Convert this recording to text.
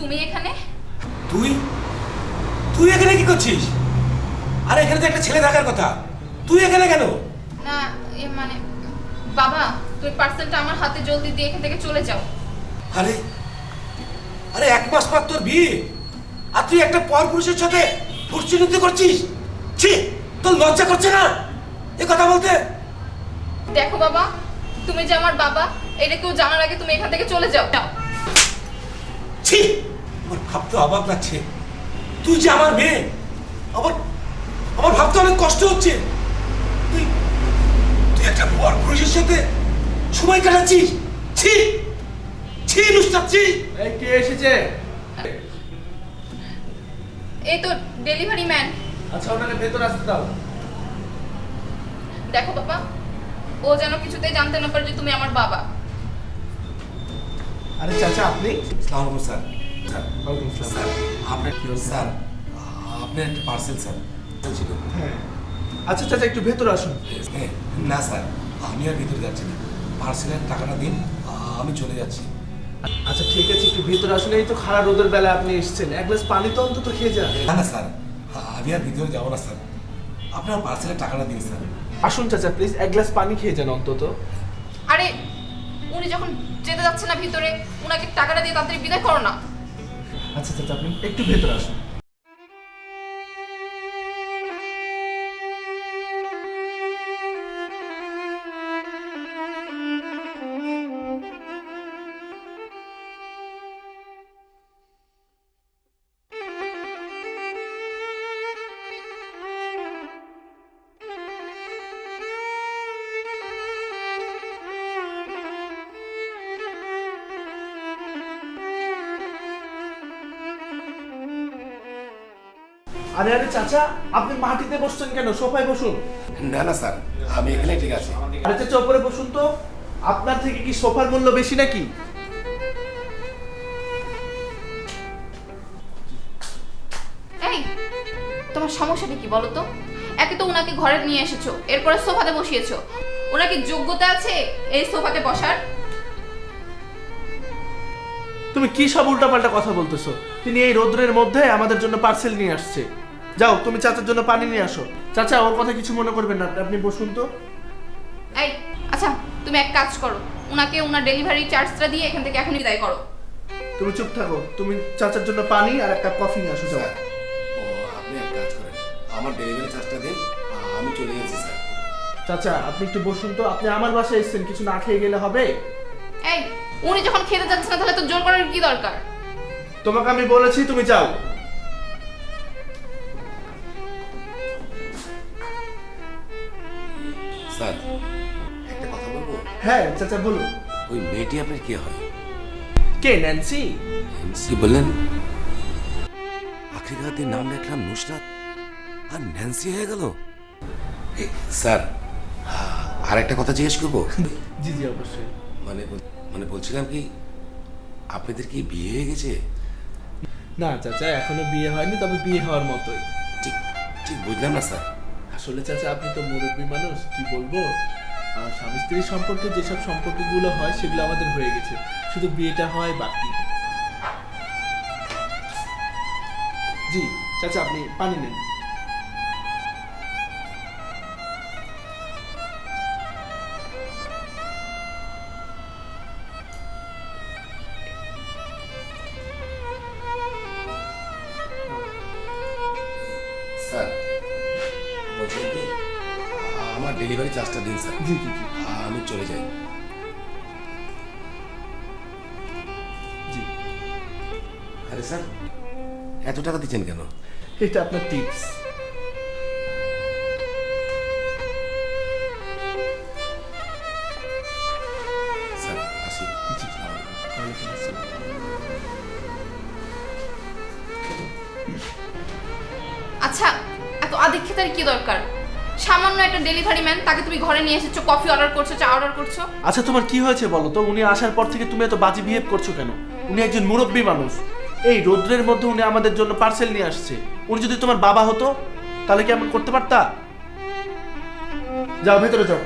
তুমি এখানে? তুই তুই এখানে কি করছিস? আরে এখানে তো একটা ছেলে থাকার কথা, তুই এখানে কেন? না মানে বাবা, তুমি পার্সেলটা আমার হাতে জলদি দিয়ে এখান থেকে চলে যাও। আরে আরে 1 মাস পর তোর বিয়ে, আর তুই একটা পরপুরুষের সাথে ফুর্তিনৃত্য করছিস? ছি, তোর লজ্জা করছে না এ কথা বলতে? দেখো বাবা, তুমি যে আমার বাবা এটা কেউ জানার আগে তুমি এখান থেকে চলে যাও। ছি, আমার ভাবতে অবাক লাগছে, তুই যে আমার মেয়ে, আমার আমার ভাবতে অনেক কষ্ট হচ্ছে। তুই তুই একটা পরপুরুষের সাথে সময় কাটাচ্ছিস? ছি ছি নুসরাত, ছি। এই কে এসেছে? এই তো ডেলিভারি ম্যান। আচ্ছা ওনাকে ভেতর আসতে দাও। দেখো বাবা, ও যেন কিছুতেই জানতে না পারে যে তুমি আমার বাবা। আরে চাচা আপনি? আসসালামু আলাইকুম স্যার। স্যার ওয়ালাইকুম আসসালাম। স্যার আপনার স্যার আপনার একটা পার্সেল স্যার ছিল। হ্যাঁ আচ্ছা চাচা একটু ভেতর আসুন। হ্যাঁ, না স্যার আমি আর ভিতরে যাচ্ছি না, পার্সেলের টাকাটা দিন, আমি চলে যাচ্ছি। আচ্ছা ঠিক আছে একটু ভেতর আসুন, এই তো খাড়া রোদের বেলা আপনি এসেছেন, এক গ্লাস পানি তো অন্তত খেয়ে যান। না না স্যার, আমি আর ভিতরে যাবো না স্যার, আপনার পার্সেলের টাকাটা দিন স্যার। আসুন চাচা প্লিজ এক গ্লাস পানি খেয়ে যান অন্তত। আরে উনি যখন যেতে যাচ্ছে না ভিতরে, উনাকে টাকাটা দিয়ে তাড়াতাড়ি বিদায় করো না। আচ্ছা চাচা আপনি একটু ভেতর আসুন। আরে আরে চাচা আপনি মাটিতে বসছেন কেন? সোফায় বসুন। না না স্যার, আমি এখানে ঠিক আছে। আরে চাচা উপরে বসুন তো, আপনার থেকে কি সোফার মূল্য বেশি নাকি? এই তোমার সমস্যাটা কি বলো তো? একে তো উনাকে ঘরে নিয়ে এসেছো, এরপরে সোফাতে বসিয়েছো। ওনার কি যোগ্যতা আছে এই সোফাতে বসার? তুমি কি সব উল্টাপাল্টা কথা বলতেছো? তিনি এই রোদ্রের মধ্যে আমাদের জন্য পার্সেল নিয়ে আসছে। যাও তুমি চাচার জন্য পানি নিয়ে আসো। চাচা ওর কথা কিছু মনে করবেন না, আপনি বসুন তো। এই আচ্ছা, তুমি এক কাজ করো, উনাকে উনার ডেলিভারি চার্জটা দিয়ে এখান থেকে এখনই বিদায় করো। তুমি চুপ থাকো, তুমি চাচার জন্য পানি আর এক কাপ কফি নিয়ে আসো। যাও। স্যার, ও আপনি এক কাজ করেন, আমার ডেলিভারি চার্জটা দিন, আমি চলে যাচ্ছি স্যার। চাচা আপনি একটু বসুন তো, আপনি আমার বাসায় এসেছেন, কিছু না খেয়ে গেলে হবে? এই উনি যখন খেতে যাচ্ছে না তাহলে তো জোর করার কি দরকার? তোমাকে আমি বলেছি তুমি যাও। স্যার একটা কথা বলবো? হ্যাঁ চাচা বলুন। ওই মেয়েটি আপনার কি হয়? কে ন্যান্সি? কি বললেন? আখরিকাতে নাম দেখলাম নুসরাত, আর ন্যান্সি হয়ে গেল। স্যার আর একটা কথা জিজ্ঞেস করবো? জি জি অবশ্যই। মানে মানে বলছিলাম কি, আপনাদের কি বিয়ে হয়ে গেছে? না চাচা এখনো বিয়ে হয়নি, তবে বিয়ে হওয়ার মতোই। ঠিক ঠিক বুঝলাম না স্যার। আসলে চাচা আপনি তো মুরব্বী মানুষ, কি বলবো, স্বামী স্ত্রীর সম্পর্কে যেসব সম্পর্কগুলো হয় সেগুলো আমাদের হয়ে গেছে, শুধু বিয়েটা হয় বাকি। জি চাচা আপনি পানি নেন। স্যার বলছিলাম কি, আমার ডেলিভারি চার্জটা দিন স্যার, জি জি জি আমি চলে যাই। জি। আরে স্যার এত টাকা দিচ্ছেন কেন? এটা আপনার টিপস। স্যার আসি। জি ওয়ালাইকুম আসসালাম। আচ্ছা, এত আদিক্ষেতার কি দরকার? সামান্য একটা ডেলিভারি ম্যান, তাকে তুমি ঘরে নিয়ে এসেছো, কফি অর্ডার করছো, চা অর্ডার করছো। আচ্ছা তোমার কি হয়েছে বলো তো? উনি আসার পর থেকে তুমি এত বাজে বিহেভ করছো কেন? উনি একজন মুরব্বী মানুষ, এই রোদ্রের মধ্যে উনি আমাদের জন্য পার্সেল নিয়ে আসছে। উনি যদি তোমার বাবা হতো তাহলে কি এমন করতে পারতা? যাও ভেতরে যাও।